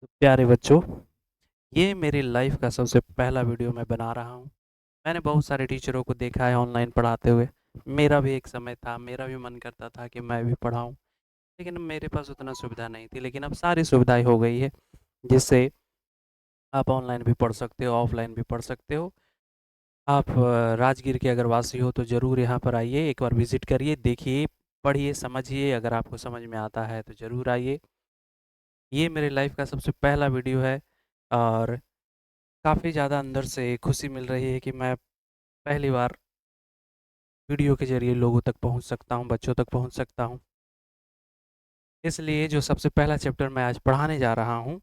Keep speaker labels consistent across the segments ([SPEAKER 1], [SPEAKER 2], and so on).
[SPEAKER 1] तो प्यारे बच्चों, ये मेरी लाइफ का सबसे पहला वीडियो मैं बना रहा हूँ। मैंने बहुत सारे टीचरों को देखा है ऑनलाइन पढ़ाते हुए। मेरा भी एक समय था, मेरा भी मन करता था कि मैं भी पढ़ाऊँ, लेकिन मेरे पास उतना सुविधा नहीं थी। लेकिन अब सारी सुविधाएं हो गई है, जिससे आप ऑनलाइन भी पढ़ सकते हो, ऑफलाइन भी पढ़ सकते हो। आप राजगीर के अगर वासी हो तो ज़रूर यहाँ पर आइए, एक बार विज़िट करिए, देखिए, पढ़िए, समझिए। अगर आपको समझ में आता है तो ज़रूर आइए। ये मेरे लाइफ का सबसे पहला वीडियो है और काफ़ी ज़्यादा अंदर से खुशी मिल रही है कि मैं पहली बार वीडियो के ज़रिए लोगों तक पहुंच सकता हूं, बच्चों तक पहुंच सकता हूं। इसलिए जो सबसे पहला चैप्टर मैं आज पढ़ाने जा रहा हूं,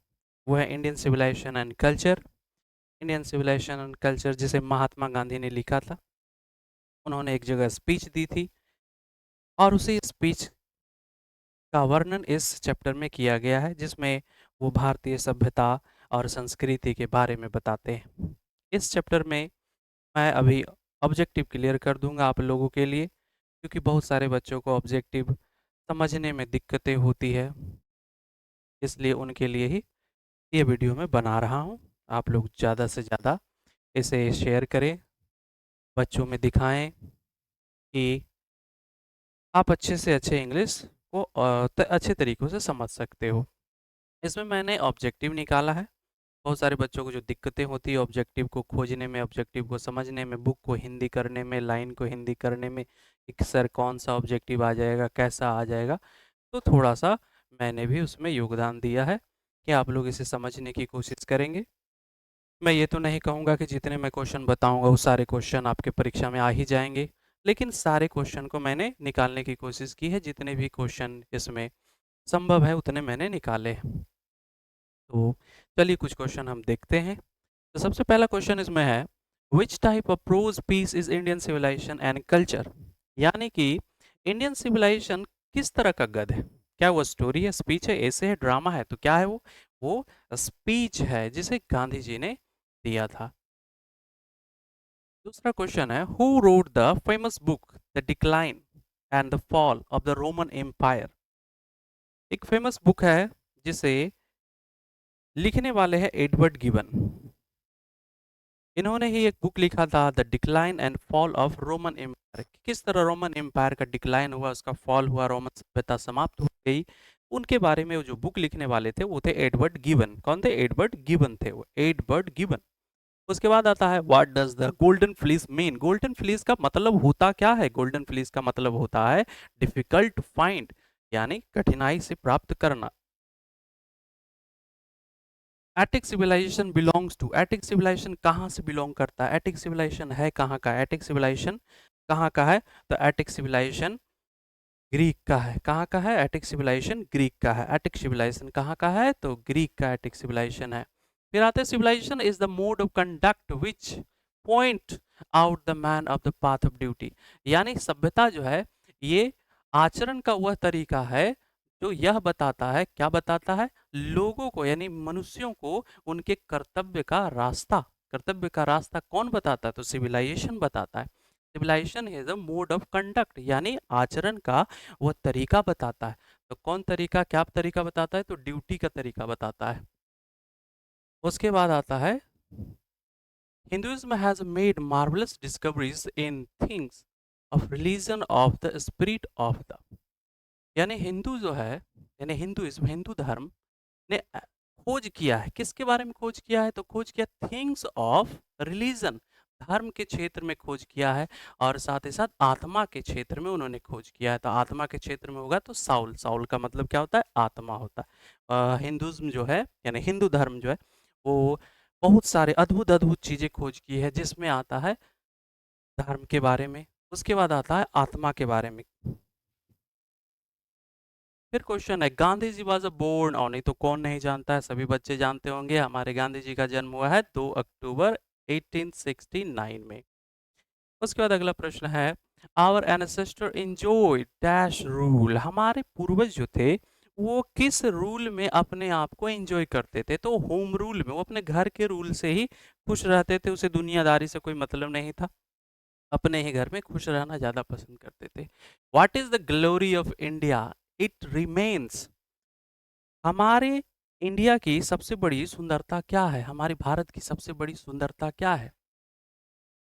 [SPEAKER 1] वो है Indian civilisation and culture. Indian civilisation and culture जिसे महात्मा गांधी ने लिखा था। उन्होंने एक जगह स्पीच दी थी और उसी स्पीच का वर्णन इस चैप्टर में किया गया है, जिसमें वो भारतीय सभ्यता और संस्कृति के बारे में बताते हैं। इस चैप्टर में मैं अभी ऑब्जेक्टिव क्लियर कर दूंगा आप लोगों के लिए, क्योंकि बहुत सारे बच्चों को ऑब्जेक्टिव समझने में दिक्कतें होती है। इसलिए उनके लिए ही ये वीडियो मैं बना रहा हूँ। आप लोग ज़्यादा से ज़्यादा इसे शेयर करें, बच्चों में दिखाएं कि आप अच्छे से अच्छे इंग्लिश को अच्छे तरीक़ों से समझ सकते हो। इसमें मैंने ऑब्जेक्टिव निकाला है। बहुत सारे बच्चों को जो दिक्कतें होती है ऑब्जेक्टिव को खोजने में, ऑब्जेक्टिव को समझने में, बुक को हिंदी करने में, लाइन को हिंदी करने में, कि सर कौन सा ऑब्जेक्टिव आ जाएगा, कैसा आ जाएगा। तो थोड़ा-सा मैंने भी उसमें योगदान दिया है कि आप लोग इसे समझने की कोशिश करेंगे। मैं ये तो नहीं कहूँगा कि जितने मैं क्वेश्चन बताऊँगा वो सारे क्वेश्चन आपके परीक्षा में आ ही जाएँगे, लेकिन सारे क्वेश्चन को मैंने निकालने की कोशिश की है। जितने भी क्वेश्चन इसमें संभव है उतने मैंने निकाले हैं। तो चलिए कुछ क्वेश्चन हम देखते हैं। तो सबसे पहला क्वेश्चन इसमें है, which type of prose piece is Indian civilisation and culture. यानी कि इंडियन सिविलाइजेशन किस तरह का गद है। क्या वो स्टोरी है, स्पीच है, ऐसे है, ड्रामा है? तो क्या है वो स्पीच है जिसे गांधी जी ने दिया था। दूसरा क्वेश्चन है, who wrote the famous book the decline and the fall of the Roman empire. एक फेमस बुक है जिसे लिखने वाले हैं एडवर्ड गिबन। इन्होंने ही एक बुक लिखा था the decline and fall of Roman empire. किस तरह रोमन एम्पायर का डिक्लाइन हुआ, उसका फॉल हुआ, रोमन सभ्यता समाप्त हो गई। उनके बारे में जो बुक लिखने वाले थे वो थे एडवर्ड गिबन। कौन थे? एडवर्ड गिबन थे वो, एडवर्ड गिबन। उसके बाद आता है, what does the golden fleece mean. Golden fleece का मतलब होता क्या है? गोल्डन फ्लीस का मतलब होता है डिफिकल्ट टू फाइंड, यानी कठिनाई से प्राप्त करना। Attic civilisation belongs to, Attic civilisation कहाँ से बिलोंग करता है? एटिक सिविलाइजेशन है कहाँ का? एटिक सिविलाइजेशन कहाँ का है? तो एटिक सिविलाइजेशन ग्रीक का है। कहाँ का है? एटिक सिविलाइजेशन ग्रीक का है। एटिक सिविलाइजेशन कहाँ का है? तो ग्रीक का एटिक सिविलाइजेशन है। फिर आते हैं, civilisation is the mode of conduct which point out the man of the path of duty. यानी सभ्यता जो है, ये आचरण का वह तरीका है जो यह बताता है, क्या बताता है? लोगों को, यानी मनुष्यों को, उनके कर्तव्य का रास्ता कौन बताता है? तो सिविलाइजेशन बताता है। Civilisation is a mode of conduct, यानी आचरण का वह तरीका बताता है। तो कौन तरीका, क्या तरीका बताता है? तो ड्यूटी का तरीका बताता है। उसके बाद आता है, Hinduism has made marvellous discoveries in things of religion of the spirit of the, यानी हिंदू जो है, यानी हिंदुइज्म, हिंदू धर्म ने खोज किया है। किसके बारे में खोज किया है? तो खोज किया थिंग्स ऑफ रिलीजन, धर्म के क्षेत्र में खोज किया है। और साथ ही साथ आत्मा के क्षेत्र में उन्होंने खोज किया है। तो आत्मा के क्षेत्र में होगा तो साउल, साउल का मतलब क्या होता है? आत्मा होता है। हिंदुज्म जो है, यानी हिंदू धर्म जो है, वो बहुत सारे अद्भुत अद्भुत चीजें खोज की है, जिसमें आता है धर्म के बारे में, उसके बाद आता है आत्मा के बारे में। फिर क्वेश्चन है, गांधी जी वाज बोर्न ऑन, ये तो कौन नहीं जानता है, सभी बच्चे जानते होंगे। हमारे गांधी जी का जन्म हुआ है 2 अक्टूबर 1869 में। उसके बाद अगला प्रश्न है, our ancestor enjoy dash rule. हमारे पूर्वज जो थे वो किस रूल में अपने आप को एंजॉय करते थे? तो होम रूल में, वो अपने घर के रूल से ही खुश रहते थे। उसे दुनियादारी से कोई मतलब नहीं था, अपने ही घर में खुश रहना ज्यादा पसंद करते थे। What is the glory of India? It remains, हमारे इंडिया की सबसे बड़ी सुंदरता क्या है? हमारे भारत की सबसे बड़ी सुंदरता क्या है?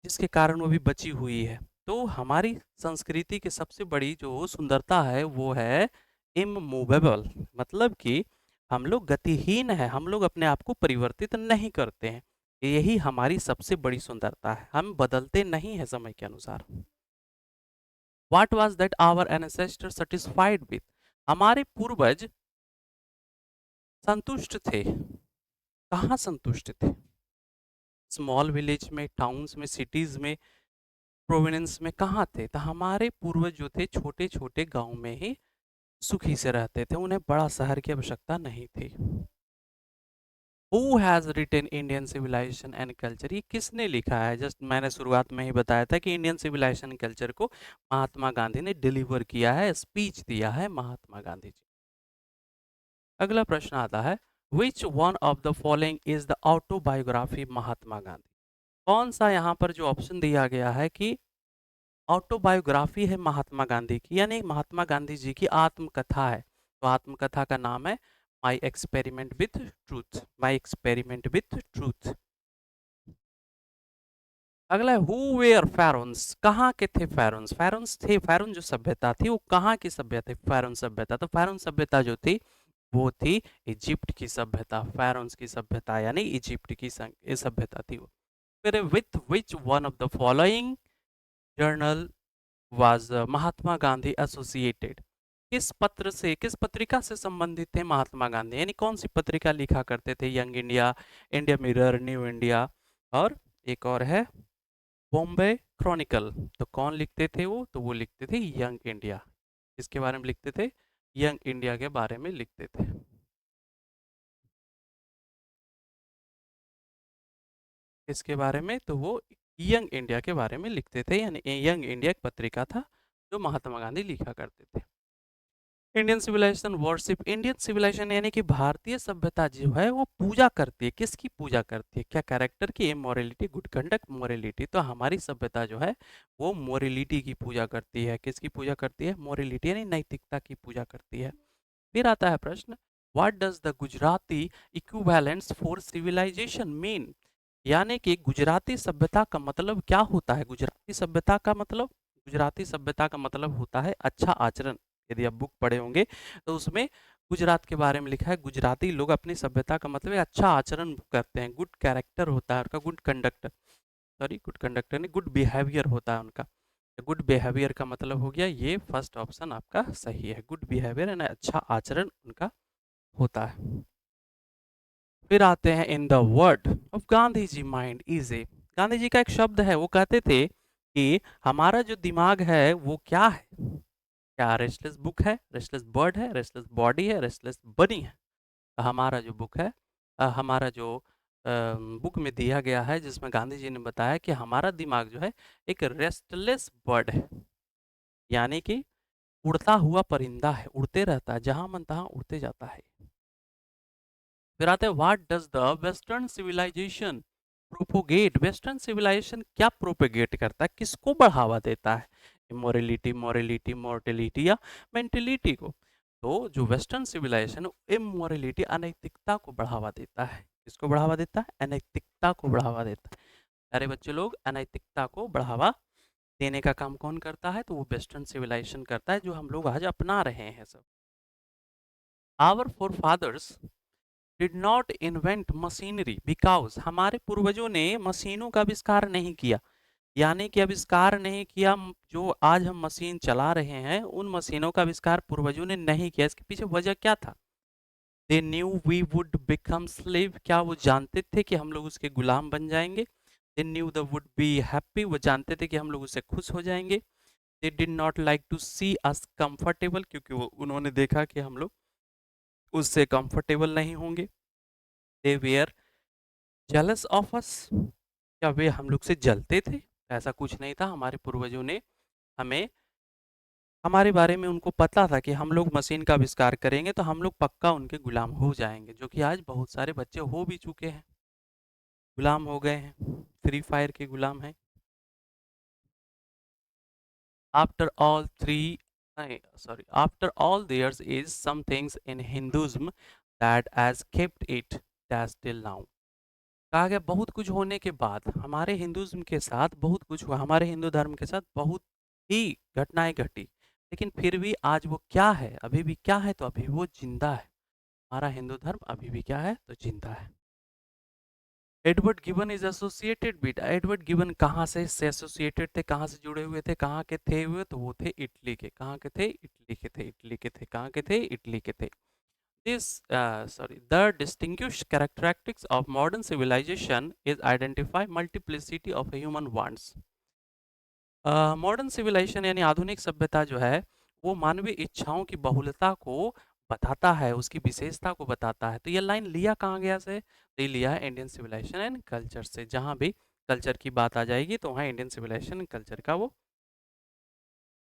[SPEAKER 1] जिसके कारण वो भी बची हुई है। तो हमारी संस्कृति की सबसे बड़ी जो सुंदरता है वो है इमूवेबल, मतलब कि हम लोग गतिहीन हैं, हम लोग अपने आप को परिवर्तित नहीं करते हैं। यही हमारी सबसे बड़ी सुंदरता है, हम बदलते नहीं हैं समय के अनुसार। What was that our ancestor satisfied with? हमारे पूर्वज संतुष्ट थे। कहाँ संतुष्ट थे? स्मॉल विलेज में, टाउन्स में, सिटीज में, प्रोविडेंस में कहाँ थे? तो हमारे पूर्वज जो थे छोटे छोटे गांव में ही सुखी से रहते थे, उन्हें बड़ा शहर की आवश्यकता नहीं थी। Who has written Indian civilisation and culture? ये किसने लिखा है? जस्ट मैंने शुरुआत में ही बताया था कि इंडियन सिविलाइजेशन एंड कल्चर को महात्मा गांधी ने डिलीवर किया है, स्पीच दिया है महात्मा गांधी जी। अगला प्रश्न आता है, which one of the following is the autobiography Mahatma Gandhi? कौन सा यहाँ पर जो ऑप्शन दिया गया है कि ऑटोबायोग्राफी है महात्मा गांधी की, यानी महात्मा गांधी जी की आत्मकथा है, तो आत्मकथा का नाम है my experiment with truth, my experiment with truth. अगला है हु वेयर pharaohs? कहाँ के थे pharaohs? pharaohs थे, pharaoh जो सभ्यता थी वो कहाँ की सभ्यता थी? pharaoh सभ्यता। तो pharaoh सभ्यता जो थी वो थी इजिप्ट की सभ्यता, pharaohs की सभ्यता यानी इजिप्ट की सभ्यता थी वो। फिर with which one of the following journal was Mahatma Gandhi associated? किस पत्र से, किस पत्रिका से संबंधित थे महात्मा गांधी, यानी कौन सी पत्रिका लिखा करते थे? Young India, India mirror, new India, और एक और है बॉम्बे क्रॉनिकल। तो कौन लिखते थे वो? तो वो लिखते थे यंग इंडिया। इसके बारे में लिखते थे, यंग इंडिया के बारे में लिखते थे। इसके बारे में तो वो यंग इंडिया के बारे में लिखते थे, यानी यंग इंडिया एक पत्रिका था जो महात्मा गांधी लिखा करते थे। Indian civilisation worship, Indian civilisation यानी कि भारतीय सभ्यता जो है वो पूजा करती है, किसकी पूजा करती है? क्या कैरेक्टर की? Immorality, good conduct, morality. तो हमारी सभ्यता जो है वो मोरलिटी की पूजा करती है। किसकी पूजा करती है? मोरलिटी यानी नैतिकता की पूजा करती है। फिर आता है प्रश्न, what does the Gujarati equivalents for civilisation mean? यानी कि गुजराती सभ्यता का मतलब क्या होता है? गुजराती सभ्यता का मतलब, गुजराती सभ्यता का मतलब होता है अच्छा आचरण। यदि आप बुक पढ़े होंगे तो उसमें गुजरात के बारे में लिखा है, गुजराती लोग अपनी सभ्यता का मतलब है अच्छा आचरण करते हैं, गुड कैरेक्टर होता है उनका, good conduct, sorry good conductor नहीं, गुड बिहेवियर होता है उनका। गुड बिहेवियर का मतलब हो गया ये, फर्स्ट ऑप्शन आपका सही है, गुड बिहेवियर यानी अच्छा आचरण उनका होता है। फिर आते हैं in the word of Gandhi ji mind is a. Gandhi ji का एक शब्द है, वो कहते थे कि हमारा जो दिमाग है वो क्या है? क्या रेस्टलेस बुक है, रेस्टलेस बर्ड है, रेस्टलेस बॉडी है, रेस्टलेस बनी है? हमारा जो बुक है, हमारा जो बुक में दिया गया है जिसमें गांधी जी ने बताया कि हमारा दिमाग जो है एक रेस्टलेस बर्ड है, यानी कि उड़ता हुआ परिंदा है, उड़ते रहता है, जहां मन तहां उड़ते जाता है। फिर आते हैं what does the western civilisation propagate? Western civilisation क्या प्रोपोगेट करता है, किसको बढ़ावा देता है? इमोरलिटी, मोरलिटी, मोर्टेलिटी या मेंटेलिटी को? तो जो वेस्टर्न सिविलाइजेशन इमोरलिटी, अनैतिकता को बढ़ावा देता है। किसको बढ़ावा देता है? अनैतिकता को बढ़ावा देता है। अरे बच्चे लोग, अनैतिकता को बढ़ावा देने का काम कौन करता है? तो वो वेस्टर्न सिविलाइजेशन करता है, जो हम लोग आज अपना रहे हैं सब। Our fore fathers did not invent machinery because, हमारे पूर्वजों ने मशीनों का आविष्कार नहीं किया, यानी कि आविष्कार नहीं किया, जो आज हम मशीन चला रहे हैं उन मशीनों का आविष्कार पूर्वजों ने नहीं किया। इसके पीछे वजह क्या था? They knew we would become slave, क्या वो जानते थे कि हम लोग उसके गुलाम बन जाएंगे? They knew the would be happy, वो जानते थे कि हम लोग उससे खुश हो जाएंगे। They did not like to see us comfortable, क्योंकि वो उन्होंने देखा कि हम लोग उससे कंफर्टेबल नहीं होंगे। दे वेयर जेलस ऑफ अस, क्या वे हम लोग से जलते थे? ऐसा कुछ नहीं था, हमारे पूर्वजों ने हमें, हमारे बारे में उनको पता था कि हम लोग मशीन का आविष्कार करेंगे तो हम लोग पक्का उनके गुलाम हो जाएंगे, जो कि आज बहुत सारे बच्चे हो भी चुके हैं, गुलाम हो गए हैं, फ्री फायर के गुलाम हैं। After all three, sorry, after all there is some things in Hinduism that has kept it dash till now। कहा गया बहुत कुछ होने के बाद हमारे हिंदुज़्म के साथ बहुत कुछ हुआ, हमारे हिंदू धर्म के साथ बहुत ही घटनाएँ घटी, लेकिन फिर भी आज वो क्या है? अभी भी क्या है? तो अभी वो ज़िंदा है। हमारा हिंदू धर्म अभी भी क्या है? तो ज़िंदा है। Edward gibbon is associated with, Edward gibbon कहाँ से एसोसिएटेड थे, कहाँ से जुड़े हुए थे, कहाँ के थे हुए? तो वो थे इटली के। कहाँ के थे? इटली के थे, इटली के थे। कहाँ के थे? इटली के थे। The distinguished characteristics of modern civilization is identify multiplicity of human wants। Modern civilisation यानी आधुनिक सभ्यता जो है वो मानवीय इच्छाओं की बहुलता को बताता है, उसकी विशेषता को बताता है। तो ये लाइन लिया कहाँ गया से? तो ये लिया है इंडियन सिविलाइजेशन एंड कल्चर से। जहाँ भी कल्चर की बात आ जाएगी तो वहाँ इंडियन सिविलाइजेशन एंड कल्चर का वो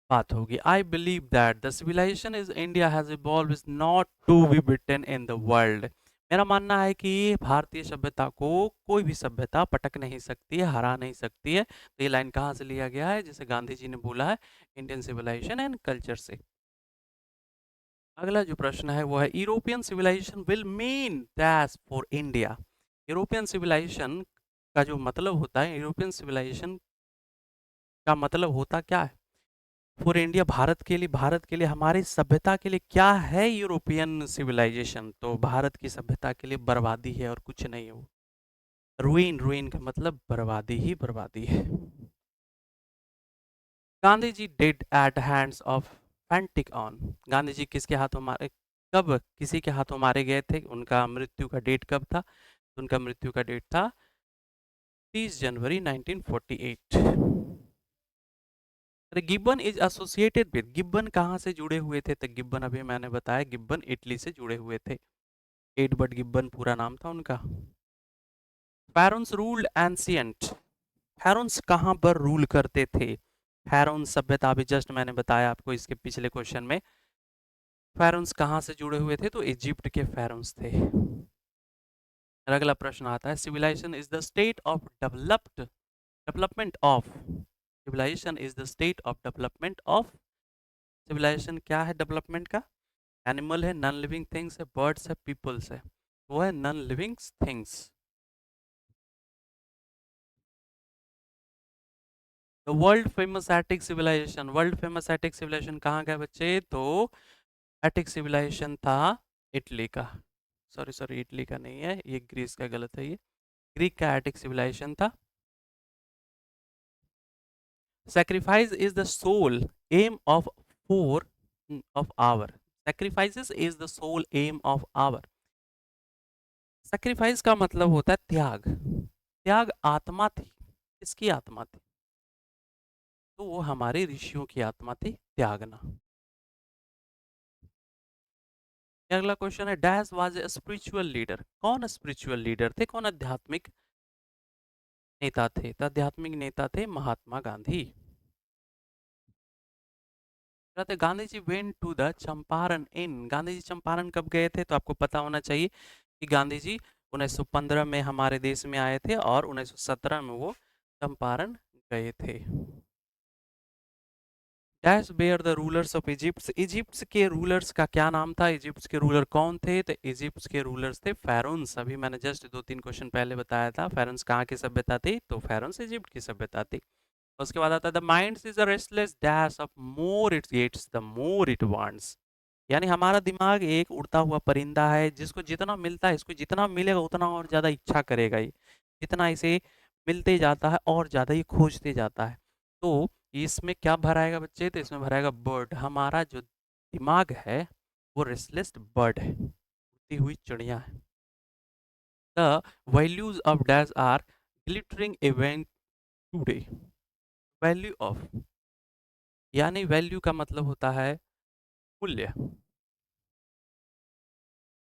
[SPEAKER 1] बात होगी। I believe that the civilisation is India has evolve is not to be beaten in the world. मेरा मानना है कि भारतीय सभ्यता को कोई भी सभ्यता पटक नहीं सकती है, हरा नहीं सकती है। तो ये लाइन कहाँ से लिया गया है? जैसे गांधी जी ने बोला है, इंडियन सिविलाइजेशन एंड कल्चर से। अगला जो प्रश्न है वो है European civilisation will mean dash for India. European civilisation का जो मतलब होता है, यूरोपियन सिविलाइजेशन का मतलब होता क्या है फॉर इंडिया? भारत के लिए, भारत के लिए, हमारी सभ्यता के लिए क्या है यूरोपियन सिविलाइजेशन? तो भारत की सभ्यता के लिए बर्बादी है और कुछ नहीं है वो। रुइन, रुइन का मतलब बर्बादी ही बर्बादी है। Gandhi ji dead at hands of fanatic on. Gandhi ji किसके हाथों मारे, कब किसी के हाथों मारे गए थे? उनका मृत्यु का डेट कब था? उनका मृत्यु का डेट था 30 जनवरी 1948। Gibbon is associated with, Gibbon कहाँ से जुड़े हुए थे? तो गिब्बन अभी मैंने बताया, गिब्बन इटली से जुड़े हुए थे। एडवर्ड गिब्बन पूरा नाम था उनका। फेरोन्स रूल्ड एंशियंट, फेरोन्स कहाँ पर रूल करते थे? फेरोन्स सभ्यता अभी जस्ट मैंने बताया आपको इसके पिछले क्वेश्चन में। फेरोन्स कहाँ से जुड़े हुए थे? तो इजिप्ट के फेरोन्स थे। अगला प्रश्न आता है civilisation is the state of developed, development of, civilisation is the state of development of. Civilisation क्या है डेवलपमेंट का? एनिमल है, नॉन लिविंग थिंग्स है, बर्ड्स है, पीपल्स है। वो है non living things. The world famous Attic civilisation, world famous Attic civilisation कहाँ गया बच्चे? तो एटिक सिविलाइजेशन था इटली का। सॉरी सॉरी, इटली का नहीं है ये, ग्रीस का, गलत है ये। ग्रीक का एटिक सिविलाइजेशन था। Sacrifice is the sole aim of four of our, sacrifices is the sole aim of our। sacrifice का मतलब होता है त्याग। त्याग आत्मा थी, किसकी आत्मा थी? तो वो हमारे ऋषियों की आत्मा थी, त्यागना। अगला क्वेश्चन है dash was a spiritual leader, कौन स्पिरिचुअल लीडर थे, कौन आध्यात्मिक नेता थे? तो आध्यात्मिक नेता थे महात्मा गांधी। कहते Gandhi ji went to the Champaran इन, गांधी जी चंपारण कब गए थे? तो आपको पता होना चाहिए कि गांधी जी 1915 में हमारे देश में आए थे और 1917 में वो चंपारण गए थे। Dash were the rulers of Egypt, Egypt के रूलर्स का क्या नाम था? इजिप्ट के रूलर कौन थे? तो इजिप्ट के रूलर्स थे फेरोन्स। अभी मैंने जस्ट 2-3 क्वेश्चन पहले बताया था फेरोन्स कहाँ की सभ्यता थी, तो फेरोन्स इजिप्ट की सभ्यता थी। उसके बाद आता है the mind is a restless dash of more it gets the more it wants. यानी हमारा दिमाग एक उड़ता हुआ परिंदा है, जिसको जितना मिलता है, इसको जितना मिलेगा उतना और ज़्यादा इच्छा करेगा ये। जितना इसे मिलते जाता है और ज़्यादा ये खोजते जाता है। तो इसमें क्या भराएगा बच्चे? तो इसमें भराएगा बर्ड। हमारा जो दिमाग है वो रेस्टलेस बर्ड है, उड़ती हुई चिड़िया है। The values of dash are glittering event today. Value of, यानी वैल्यू का मतलब होता है मूल्य।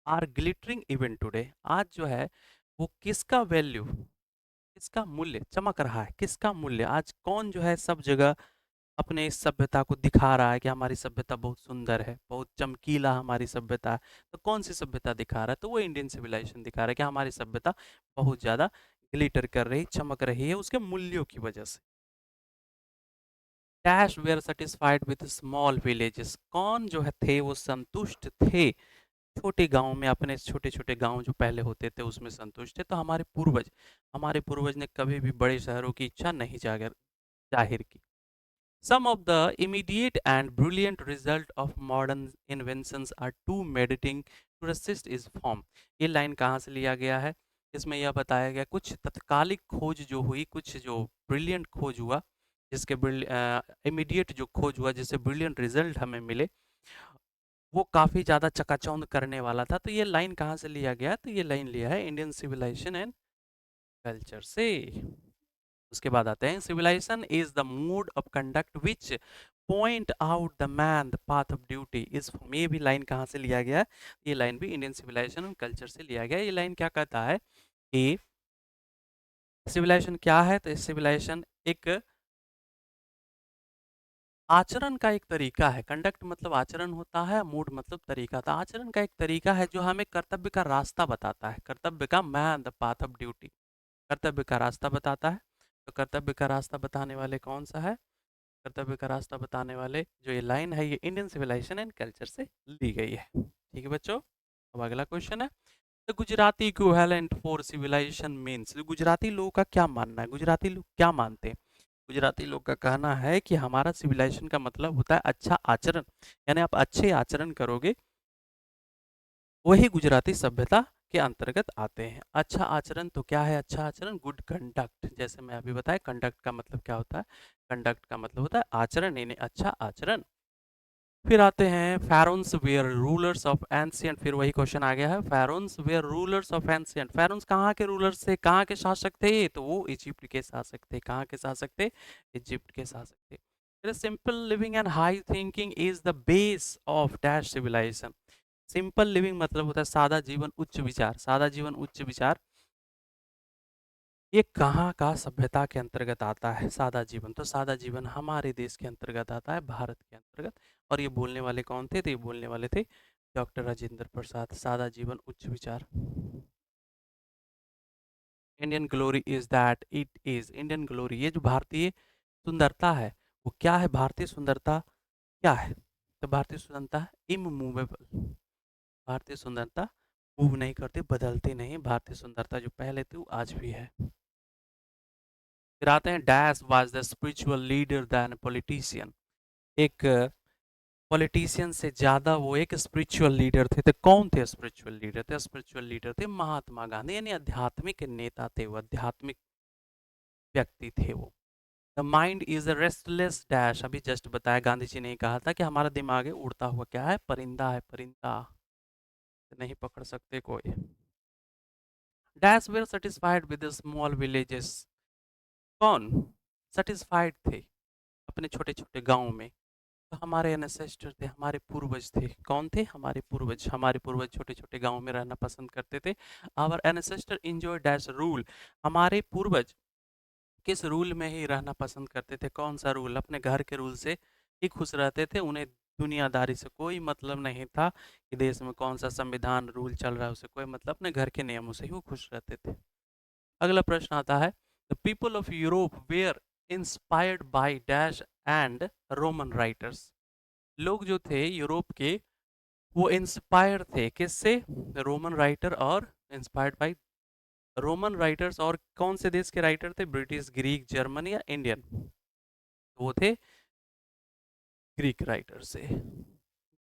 [SPEAKER 1] आर ग्लिटरिंग इवेंट टुडे, आज जो है वो किसका वैल्यू, किसका मूल्य चमक रहा है? किसका मूल्य आज, कौन जो है सब जगह अपने इस सभ्यता को दिखा रहा है कि हमारी सभ्यता बहुत सुंदर है, बहुत चमकीला हमारी सभ्यता है? तो कौन सी सभ्यता दिखा रहा है? तो वो इंडियन सिविलाइजेशन दिखा रहा है कि हमारी सभ्यता बहुत ज़्यादा ग्लिटर कर रही, चमक रही है उसके मूल्यों की वजह से। Dash were satisfied with small villages, कौन जो है थे वो संतुष्ट थे छोटे गाँव में अपने छोटे-छोटे गाँव जो पहले होते थे उसमें संतुष्ट थे। तो हमारे पूर्वज ने कभी भी बड़े शहरों की इच्छा नहीं ज़ाहिर की। Some of the immediate and brilliant result of modern inventions are too meditating to resist is form। ये लाइन कहाँ से लिया गया है? इसमें यह बताया गया कुछ तत्कालिक खोज जो हुई, कुछ जो ब्रिलियंट खोज हुआ, जिसके इमीडिएट जो खोज हुआ जिससे ब्रिलियंट रिजल्ट हमें मिले, वो काफ़ी ज़्यादा चकाचौंध करने वाला था। तो ये लाइन कहाँ से लिया गया? तो ये लाइन लिया है इंडियन सिविलाइजेशन एंड कल्चर से। उसके बाद आते हैं civilisation is the mode of conduct which point out the man the path of duty is from. ये भी लाइन कहाँ से लिया गया है? ये लाइन भी इंडियन सिविलाइजेशन एंड कल्चर से लिया गया है। ये लाइन क्या कहता है कि सिविलाइजेशन क्या है? तो सिविलाइजेशन एक आचरण का एक तरीका है। कंडक्ट मतलब आचरण होता है, मूड मतलब तरीका। था आचरण का एक तरीका है जो हमें कर्तव्य का रास्ता बताता है, कर्तव्य का man the path of duty, कर्तव्य का रास्ता बताता है। तो कर्तव्य का रास्ता बताने वाले कौन सा है? कर्तव्य का रास्ता बताने वाले जो ये लाइन है ये इंडियन सिविलाइजेशन एंड कल्चर से ली गई है। ठीक है बच्चों, अब अगला क्वेश्चन है the Gujarati equivalent for civilisation means. Gujarati लोगों का क्या मानना है? गुजराती लोग क्या मानते हैं? गुजराती लोग का कहना है कि हमारा सिविलाइजेशन का मतलब होता है अच्छा आचरण, यानी आप अच्छे आचरण करोगे वही गुजराती सभ्यता के अंतर्गत आते हैं। अच्छा आचरण तो क्या है? अच्छा आचरण गुड कंडक्ट, जैसे मैं अभी बताया कंडक्ट का मतलब क्या होता है? कंडक्ट का मतलब होता है आचरण, यानी अच्छा आचरण। फिर आते हैं pharaohs were rulers of ancient। फिर वही क्वेश्चन आ गया है, pharaohs were rulers of ancient। pharaohs कहाँ के रूलर्स थे, कहाँ के शासक थे? तो वो इजिप्ट के शासक थे। कहाँ के शासक थे? इजिप्ट के शासक थे। फिर simple living and high thinking is the base of dash civilisation. Simple living मतलब होता है सादा जीवन उच्च विचार, सादा जीवन उच्च विचार। ये कहाँ का सभ्यता के अंतर्गत आता है सादा जीवन? तो सादा जीवन हमारे देश के अंतर्गत आता है, भारत के अंतर्गत। और ये बोलने वाले कौन थे? तो ये बोलने वाले थे डॉक्टर राजेंद्र प्रसाद। सादा जीवन उच्च विचार। Indian glory is that it is Indian glory, ये जो भारतीय सुंदरता है वो क्या है? भारतीय सुंदरता क्या है? तो भारतीय सुंदरता इमूवेबल। भारतीय सुंदरता मूव नहीं करती, बदलती नहीं। भारतीय सुंदरता जो पहले थी वो आज भी है। फिर आते हैं dash was the spiritual leader than politician. एक पॉलिटिशियन से ज्यादा वो एक स्पिरिचुअल लीडर थे। तो कौन थे स्पिरिचुअल लीडर? थे स्पिरिचुअल लीडर थे महात्मा गांधी, यानी आध्यात्मिक नेता थे वो, आध्यात्मिक व्यक्ति थे वो। The mind is a restless dash, अभी जस्ट बताया गांधी जी ने कहा था कि हमारा दिमाग है उड़ता हुआ क्या है? परिंदा है, परिंदा नहीं पकड़ सकते कोई। Dash were satisfied with small villages. कौन सेटिस्फाइड थे अपने छोटे छोटे गाँव में? तो हमारे एनेसेस्टर थे, हमारे पूर्वज थे। कौन थे? हमारे पूर्वज। हमारे पूर्वज छोटे छोटे गाँव में रहना पसंद करते थे। आवर एनेसेस्टर इंजॉय डैश रूल, हमारे पूर्वज किस रूल में ही रहना पसंद करते थे? कौन सा रूल? अपने घर के रूल से ही खुश रहते थे। उन्हें दुनियादारी से कोई मतलब नहीं था कि देश में कौन सा संविधान रूल चल रहा है, उसे कोई मतलब। अपने घर के नियमों से ही वो खुश रहते थे। अगला प्रश्न आता है the people of Europe were inspired by dash and Roman writers. लोग जो थे यूरोप के वो इंस्पायर थे किससे? रोमन राइटर और इंस्पायर्ड बाय रोमन राइटर्स। और कौन से देश के राइटर थे? ब्रिटिश, ग्रीक, जर्मन या इंडियन? तो वो थे ग्रीक राइटर से,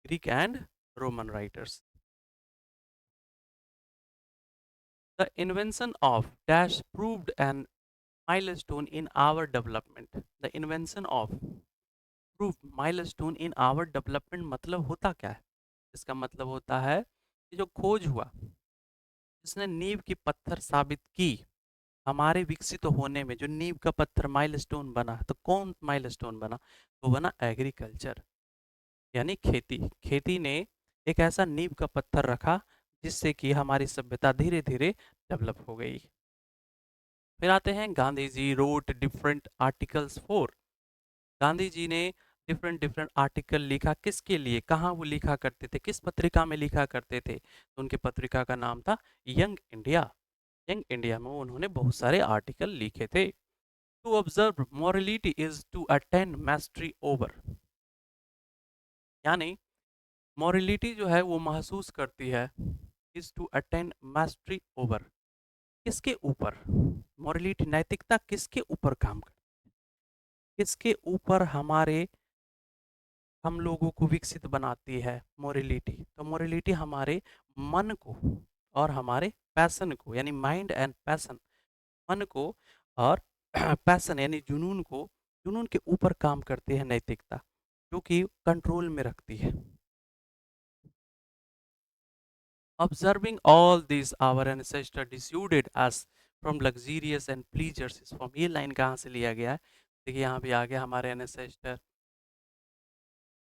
[SPEAKER 1] Greek and Roman writers. The invention of dash proved an milestone in our development. The invention of proved milestone in our development मतलब होता क्या है? इसका मतलब होता है कि जो खोज हुआ जिसने नींव की पत्थर साबित की हमारे विकसित होने में, जो नींव का पत्थर माइलस्टोन बना, तो कौन माइलस्टोन बना? वो बना एग्रीकल्चर, यानी खेती। खेती ने एक ऐसा नींव का पत्थर रखा जिससे कि हमारी सभ्यता धीरे धीरे डेवलप हो गई। फिर आते हैं Gandhi ji wrote different articles for. Gandhi ji ने डिफरेंट डिफरेंट आर्टिकल लिखा किसके लिए? कहाँ वो लिखा करते थे? किस पत्रिका में लिखा करते थे? तो उनके पत्रिका का नाम था यंग इंडिया। यंग इंडिया में उन्होंने बहुत सारे आर्टिकल लिखे थे। To observe morality is to attend mastery over, यानी मॉरलिटी जो है वो महसूस करती है is to attain mastery over, किसके ऊपर? मॉरलिटी नैतिकता किसके ऊपर काम करती है? किसके ऊपर हमारे हम लोगों को विकसित बनाती है मोरलिटी? तो मोरलिटी हमारे मन को और हमारे पैशन को, यानी माइंड एंड पैशन, मन को और पैशन यानी जुनून को, जुनून के ऊपर काम करती है नैतिकता, जो कि कंट्रोल में रखती है। Observing all these our ancestor dissuaded us from luxurious and pleasures is from, ये लाइन कहाँ से लिया गया है? देखिए यहाँ भी आ गया हमारे ancestor।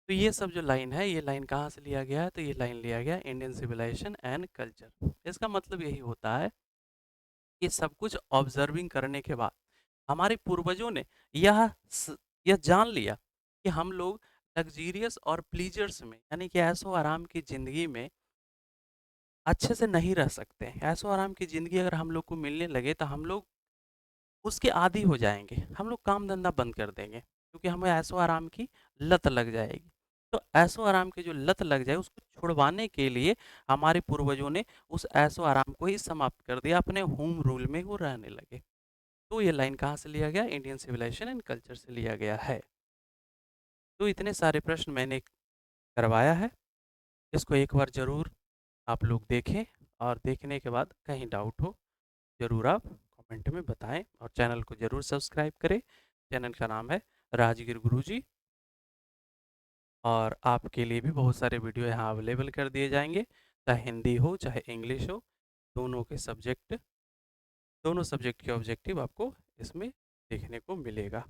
[SPEAKER 1] तो ये सब जो लाइन है, ये लाइन कहाँ से लिया गया है? तो ये लाइन लिया गया इंडियन सिविलाइजेशन एंड कल्चर। इसका मतलब यही होता है कि सब कुछ ऑब्जर्विंग करने के बाद हमारे पूर्वजों ने यह यह जान लिया कि हम लोग लग्जीरियस और प्लीजर्स में, यानी कि ऐशो आराम की ज़िंदगी में अच्छे से नहीं रह सकते। ऐशो आराम की ज़िंदगी अगर हम लोग को मिलने लगे तो हम लोग उसके आदी हो जाएँगे, हम लोग काम-धंधा बंद कर देंगे, क्योंकि हमें ऐशो-आराम की लत लग जाएगी। तो ऐशो-आराम की जो लत लग जाए, उसको छुड़वाने के लिए हमारे पूर्वजों ने उस ऐशो-आराम को ही समाप्त कर दिया, अपने होम रूल में वो रहने लगे। तो ये लाइन कहाँ से लिया गया? इंडियन सिविलाइजेशन एंड कल्चर से लिया गया है। तो इतने सारे प्रश्न मैंने करवाया है, इसको एक बार ज़रूर आप लोग देखें, और देखने के बाद कहीं डाउट हो, ज़रूर आप कमेंट में बताएं, और चैनल को ज़रूर सब्सक्राइब करें। चैनल का नाम है राजगिर गुरुजी, और आपके लिए भी बहुत सारे वीडियो यहाँ अवेलेबल कर दिए जाएंगे, चाहे हिंदी हो चाहे इंग्लिश हो, दोनों के सब्जेक्ट, दोनों सब्जेक्ट के ऑब्जेक्टिव आपको इसमें देखने को मिलेगा।